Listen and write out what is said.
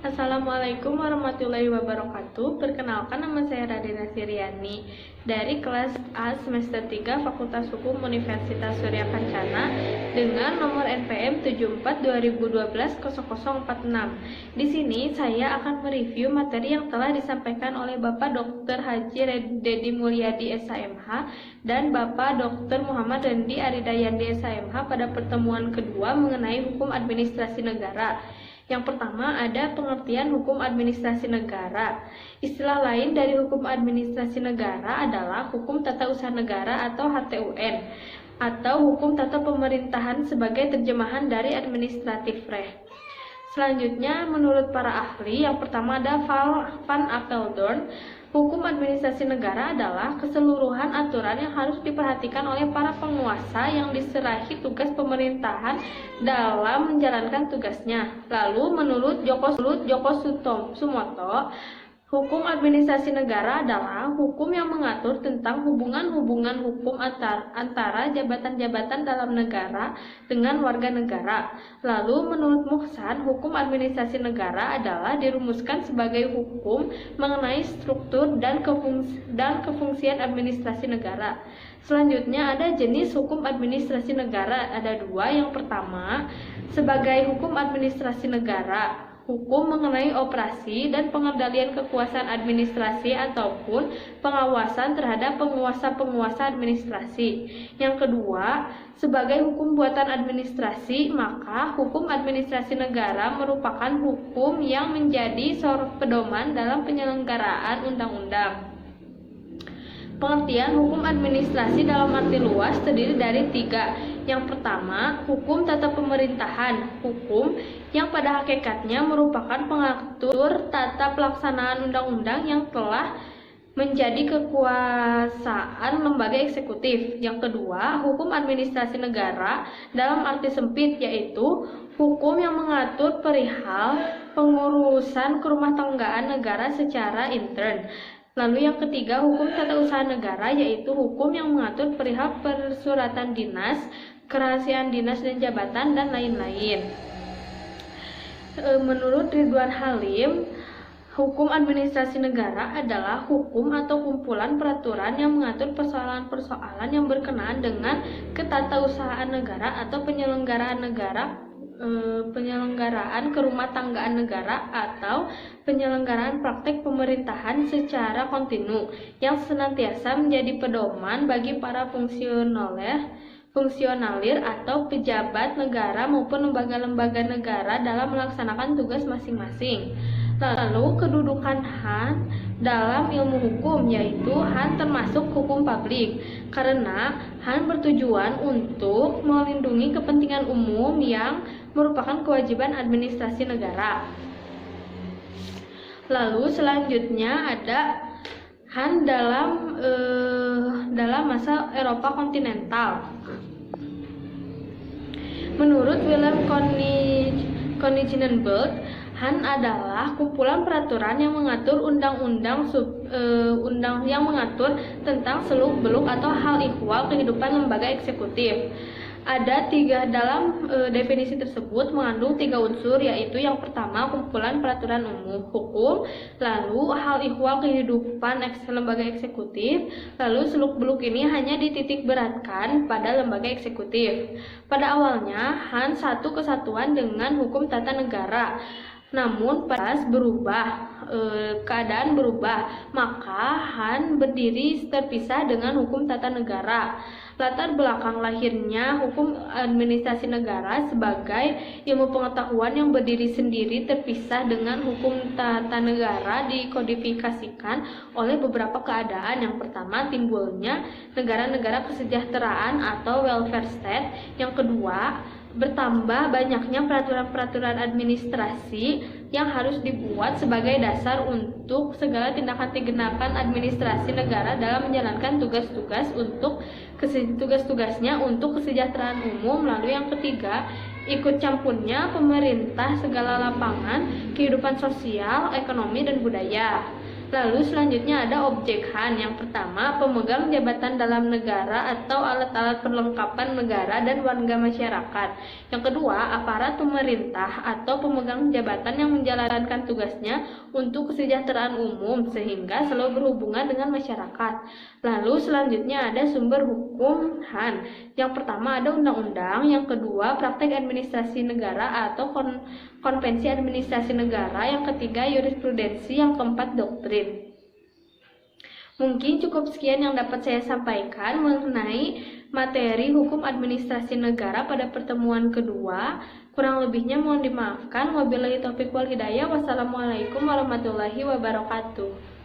Assalamualaikum warahmatullahi wabarakatuh. Perkenalkan, nama saya Radina Siriani dari kelas A semester 3 Fakultas Hukum Universitas Surya Kencana dengan nomor NPM 74 2012 0046. Di sini saya akan mereview materi yang telah disampaikan oleh Bapak Dr. Haji Dedi Mulyadi SHMH dan Bapak Dr. Muhammad Rendi Aridayandi SHMH pada pertemuan kedua mengenai hukum administrasi negara. Yang pertama ada pengertian hukum administrasi negara. Istilah lain dari hukum administrasi negara adalah hukum tata usaha negara atau HTUN atau hukum tata pemerintahan sebagai terjemahan dari administratif Recht. Selanjutnya, menurut para ahli, yang pertama ada Van Apeldoorn. Hukum administrasi negara adalah keseluruhan aturan yang harus diperhatikan oleh para penguasa yang diserahi tugas pemerintahan dalam menjalankan tugasnya. Lalu, menurut Joko Sumoto, hukum administrasi negara adalah hukum yang mengatur tentang hubungan-hubungan hukum antara jabatan-jabatan dalam negara dengan warga negara. Lalu menurut Muhsan, hukum administrasi negara adalah dirumuskan sebagai hukum mengenai struktur dan kefungsian administrasi negara. Selanjutnya ada jenis hukum administrasi negara, ada dua. Yang pertama, sebagai hukum administrasi negara, hukum mengenai operasi dan pengendalian kekuasaan administrasi ataupun pengawasan terhadap penguasa-penguasa administrasi. Yang kedua, sebagai hukum buatan administrasi, maka hukum administrasi negara merupakan hukum yang menjadi pedoman dalam penyelenggaraan undang-undang. Pengertian hukum administrasi dalam arti luas terdiri dari tiga. Yang pertama, hukum tata pemerintahan, hukum yang pada hakikatnya merupakan pengatur tata pelaksanaan undang-undang yang telah menjadi kekuasaan lembaga eksekutif. Yang kedua, hukum administrasi negara dalam arti sempit, yaitu hukum yang mengatur perihal pengurusan kerumah tanggaan negara secara intern. Lalu yang ketiga, hukum tata usaha negara, yaitu hukum yang mengatur perihal persuratan dinas, kerahasiaan dinas dan jabatan, dan lain-lain. Menurut Ridwan Halim, hukum administrasi negara adalah hukum atau kumpulan peraturan yang mengatur persoalan-persoalan yang berkenaan dengan ketatausahaan negara atau penyelenggaraan kerumah tanggaan negara atau penyelenggaraan praktek pemerintahan secara kontinu yang senantiasa menjadi pedoman bagi para fungsionalir atau pejabat negara maupun lembaga-lembaga negara dalam melaksanakan tugas masing-masing. Lalu kedudukan HAN dalam ilmu hukum, yaitu HAN termasuk hukum publik karena HAN bertujuan untuk melindungi kepentingan umum yang merupakan kewajiban administrasi negara. Lalu selanjutnya ada HAN dalam masa Eropa kontinental. Menurut Willem Konigsberg, HAN adalah kumpulan peraturan yang mengatur yang mengatur tentang seluk-beluk atau hal ihwal kehidupan lembaga eksekutif. Ada dalam definisi tersebut mengandung tiga unsur, yaitu yang pertama kumpulan peraturan umum hukum, lalu hal ihwal kehidupan lembaga eksekutif, lalu seluk-beluk ini hanya dititik beratkan pada lembaga eksekutif. Pada awalnya HAN satu kesatuan dengan hukum tata negara. Namun pas keadaan berubah, maka HAN berdiri terpisah dengan hukum tata negara. Latar belakang lahirnya hukum administrasi negara sebagai ilmu pengetahuan yang berdiri sendiri terpisah dengan hukum tata negara dikodifikasikan oleh beberapa keadaan. Yang pertama, timbulnya negara-negara kesejahteraan atau welfare state. Yang kedua, bertambah banyaknya peraturan-peraturan administrasi yang harus dibuat sebagai dasar untuk segala tindakan administrasi negara dalam menjalankan tugas-tugasnya untuk kesejahteraan umum. Lalu yang ketiga, ikut campurnya pemerintah segala lapangan kehidupan sosial, ekonomi, dan budaya. Lalu selanjutnya ada objek HAN. Yang pertama, pemegang jabatan dalam negara atau alat-alat perlengkapan negara dan warga masyarakat. Yang kedua, aparat pemerintah atau pemegang jabatan yang menjalankan tugasnya untuk kesejahteraan umum sehingga selalu berhubungan dengan masyarakat. Lalu selanjutnya ada sumber hukum HAN. Yang pertama ada undang-undang, yang kedua praktek administrasi negara atau konvensi administrasi negara, yang ketiga jurisprudensi, yang keempat doktrin. Mungkin cukup sekian yang dapat saya sampaikan mengenai materi hukum administrasi negara pada pertemuan kedua. Kurang lebihnya mohon dimaafkan. Wabillahi taufiq wal hidayah. Wassalamualaikum warahmatullahi wabarakatuh.